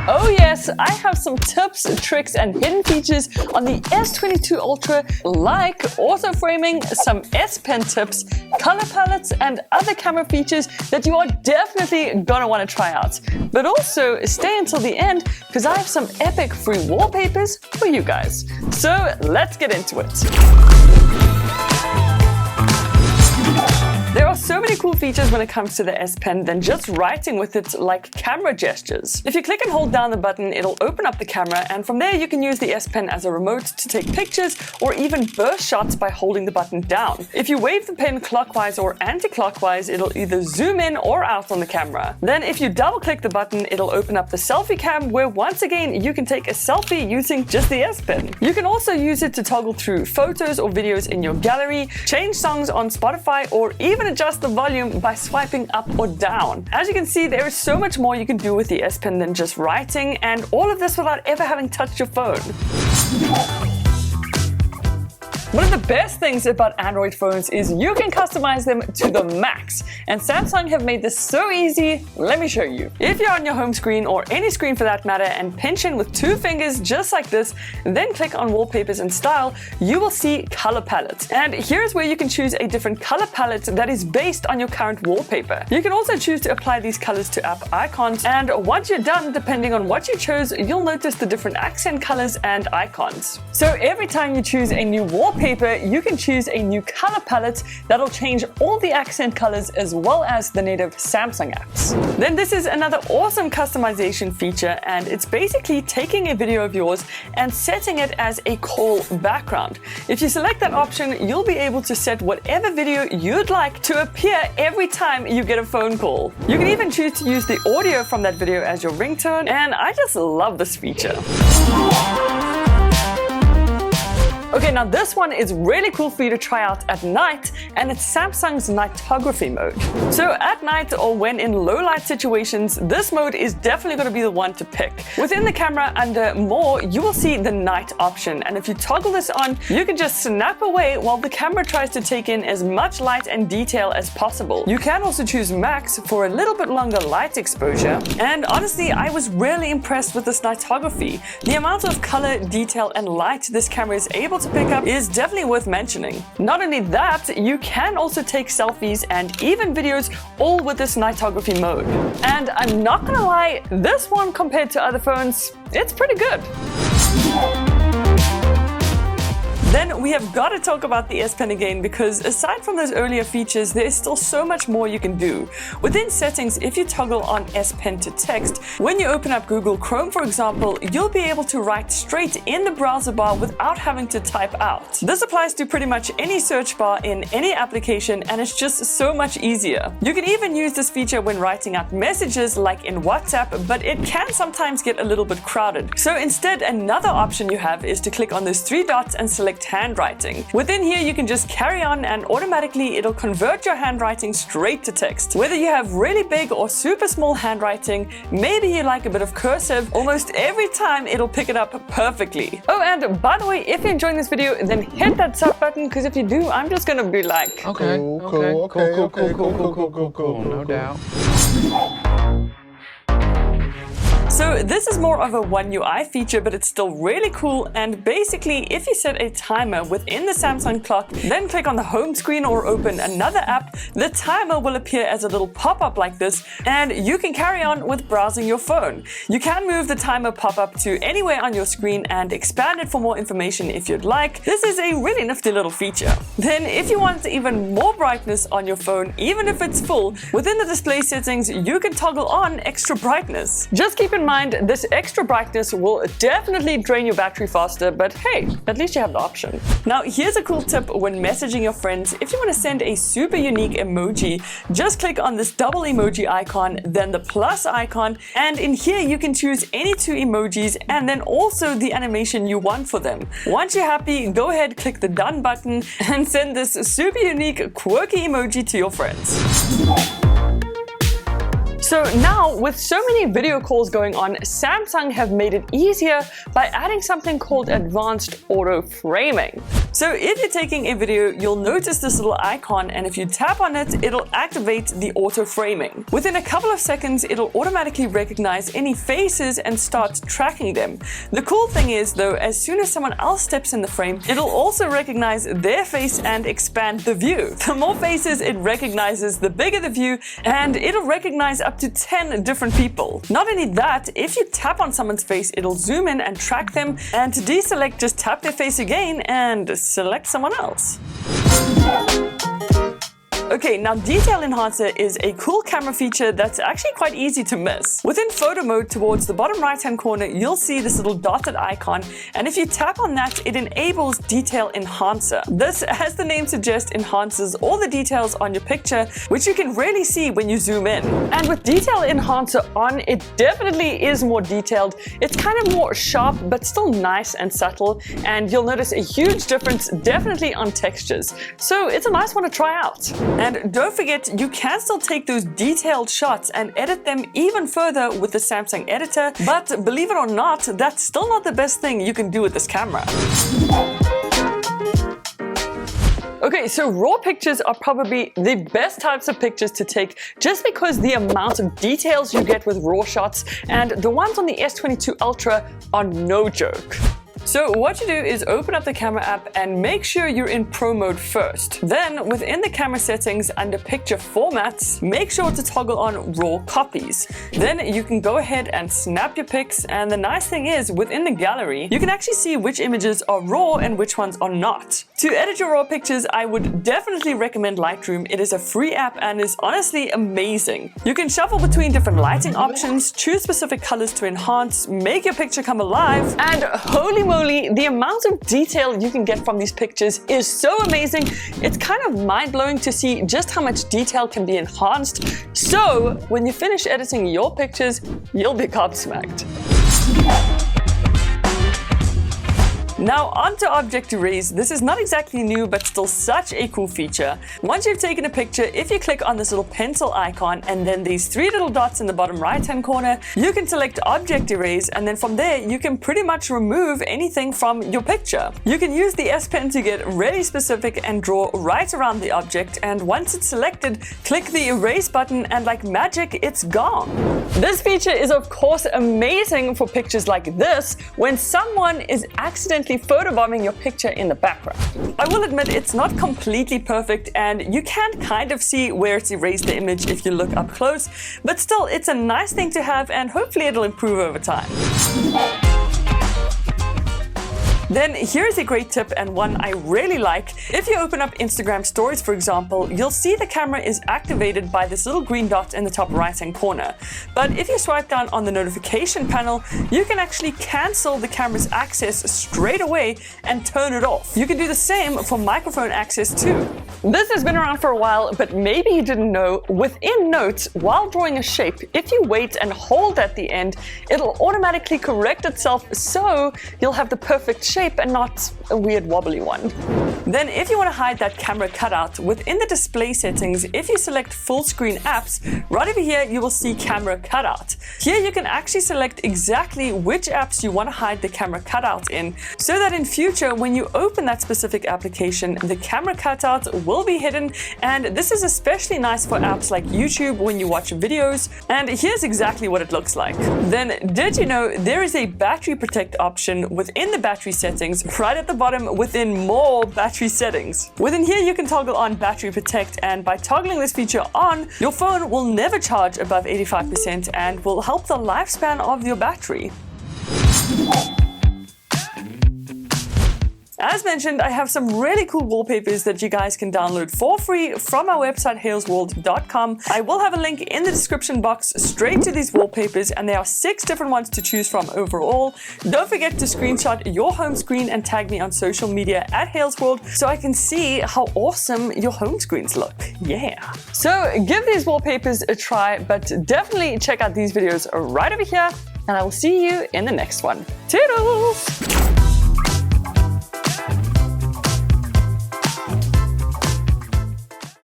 Oh yes, I have some tips, tricks and hidden features on the S22 Ultra, like auto framing, some S Pen tips, color palettes and other camera features that you are definitely gonna want to try out. But also stay until the end because I have some epic free wallpapers for you guys. So let's get into it. There are so many cool features when it comes to the S Pen than just writing with it, like camera gestures. If you click and hold down the button, it'll open up the camera, and from there you can use the S Pen as a remote to take pictures or even burst shots by holding the button down. If you wave the pen clockwise or anti-clockwise, it'll either zoom in or out on the camera. Then if you double click the button, it'll open up the selfie cam, where once again you can take a selfie using just the S Pen. You can also use it to toggle through photos or videos in your gallery, change songs on Spotify, or even adjust the volume by swiping up or down. As you can see, there is so much more you can do with the S Pen than just writing, and all of this without ever having touched your phone. One of the best things about Android phones is you can customize them to the max, and Samsung have made this so easy. Let me show you. If you're on your home screen, or any screen for that matter, and pinch in with 2 fingers just like this, then click on Wallpapers and Style, you will see Color Palette. And here's where you can choose a different color palette that is based on your current wallpaper. You can also choose to apply these colors to app icons, and once you're done, depending on what you chose, you'll notice the different accent colors and icons. So every time you choose a new wallpaper, you can choose a new color palette that'll change all the accent colors as well as the native Samsung apps. Then this is another awesome customization feature, and it's basically taking a video of yours and setting it as a call background. If you select that option, you'll be able to set whatever video you'd like to appear every time you get a phone call. You can even choose to use the audio from that video as your ringtone, and I just love this feature. Okay, now this one is really cool for you to try out at night, and it's Samsung's Nightography mode. So at night, or when in low light situations, this mode is definitely going to be the one to pick. Within the camera under More, you will see the night option, and if you toggle this on, you can just snap away while the camera tries to take in as much light and detail as possible. You can also choose Max for a little bit longer light exposure, and honestly, I was really impressed with this Nightography. The amount of color, detail, and light this camera is able to pick up is definitely worth mentioning. Not only that, you can also take selfies and even videos all with this Nightography mode. And I'm not gonna lie, this one compared to other phones, it's pretty good. Then we have got to talk about the S Pen again, because aside from those earlier features, there is still so much more you can do. Within settings, if you toggle on S Pen to text, when you open up Google Chrome, for example, you'll be able to write straight in the browser bar without having to type out. This applies to pretty much any search bar in any application, and it's just so much easier. You can even use this feature when writing out messages like in WhatsApp, but it can sometimes get a little bit crowded. So instead, another option you have is to click on those 3 dots and select handwriting. Within here, you can just carry on, and automatically it'll convert your handwriting straight to text. Whether you have really big or super small handwriting, maybe you like a bit of cursive, almost every time it'll pick it up perfectly. Oh, and by the way, if you're enjoying this video, then hit that sub button, because if you do, I'm just gonna be like, cool, no doubt. So this is more of a One UI feature, but it's still really cool. And basically, if you set a timer within the Samsung clock, then click on the home screen or open another app, the timer will appear as a little pop-up like this, and you can carry on with browsing your phone. You can move the timer pop-up to anywhere on your screen and expand it for more information if you'd like. This is a really nifty little feature. Then if you want even more brightness on your phone, even if it's full, within the display settings, you can toggle on extra brightness. Just keep in mind, this extra brightness will definitely drain your battery faster, but hey, at least you have the option. Now, here's a cool tip when messaging your friends. If you want to send a super unique emoji, just click on this double emoji icon, then the plus icon, and in here you can choose any 2 emojis and then also the animation you want for them. Once you're happy, go ahead, click the done button, and send this super unique, quirky emoji to your friends. So now, with so many video calls going on, Samsung have made it easier by adding something called advanced auto framing. So if you're taking a video, you'll notice this little icon, and if you tap on it, it'll activate the auto framing. Within a couple of seconds, it'll automatically recognize any faces and start tracking them. The cool thing is though, as soon as someone else steps in the frame, it'll also recognize their face and expand the view. The more faces it recognizes, the bigger the view, and it'll recognize up to 10 different people. Not only that, if you tap on someone's face, it'll zoom in and track them, and to deselect, just tap their face again and select someone else. Okay, now Detail Enhancer is a cool camera feature that's actually quite easy to miss. Within photo mode, towards the bottom right hand corner, you'll see this little dotted icon, and if you tap on that, it enables Detail Enhancer. This, as the name suggests, enhances all the details on your picture, which you can really see when you zoom in. And with Detail Enhancer on, it definitely is more detailed. It's kind of more sharp, but still nice and subtle, and you'll notice a huge difference definitely on textures. So it's a nice one to try out. And don't forget, you can still take those detailed shots and edit them even further with the Samsung editor, but believe it or not, that's still not the best thing you can do with this camera. Okay, so raw pictures are probably the best types of pictures to take just because the amount of details you get with raw shots, and the ones on the S22 Ultra are no joke. So what you do is open up the camera app and make sure you're in Pro mode first. Then within the camera settings under picture formats, make sure to toggle on raw copies. Then you can go ahead and snap your pics, and the nice thing is within the gallery, you can actually see which images are raw and which ones are not. To edit your raw pictures, I would definitely recommend Lightroom. It is a free app and is honestly amazing. You can shuffle between different lighting options, choose specific colors to enhance, make your picture come alive, and holy moly, the amount of detail you can get from these pictures is so amazing. It's kind of mind-blowing to see just how much detail can be enhanced. So when you finish editing your pictures, you'll be gobsmacked. Now onto object erase. This is not exactly new, but still such a cool feature. Once you've taken a picture, if you click on this little pencil icon and then these three little dots in the bottom right hand corner, you can select object erase, and then from there you can pretty much remove anything from your picture. You can use the S Pen to get really specific and draw right around the object, and once it's selected, click the erase button and like magic, it's gone. This feature is of course amazing for pictures like this when someone is accidentally photobombing your picture in the background. I will admit it's not completely perfect, and you can kind of see where it's erased the image if you look up close, but still it's a nice thing to have, and hopefully it'll improve over time. Then here's a great tip, and one I really like. If you open up Instagram stories, for example, you'll see the camera is activated by this little green dot in the top right hand corner. But if you swipe down on the notification panel, you can actually cancel the camera's access straight away and turn it off. You can do the same for microphone access too. This has been around for a while, but maybe you didn't know, within Notes, while drawing a shape, if you wait and hold at the end, it'll automatically correct itself, so you'll have the perfect shape and not a weird wobbly one. Then if you want to hide that camera cutout, within the display settings, if you select full screen apps, right over here you will see camera cutout. Here you can actually select exactly which apps you want to hide the camera cutout in, so that in future when you open that specific application, the camera cutout will be hidden. And this is especially nice for apps like YouTube when you watch videos, and here's exactly what it looks like. Then did you know there is a battery protect option within the battery settings right at the bottom within more battery settings. Within here you can toggle on battery protect, and by toggling this feature on, your phone will never charge above 85% and will help the lifespan of your battery. As mentioned, I have some really cool wallpapers that you guys can download for free from our website haylsworld.com. I will have a link in the description box straight to these wallpapers, and there are 6 different ones to choose from overall. Don't forget to screenshot your home screen and tag me on social media at haylsworld so I can see how awesome your home screens look. Yeah. So give these wallpapers a try, but definitely check out these videos right over here, and I will see you in the next one. Toodles!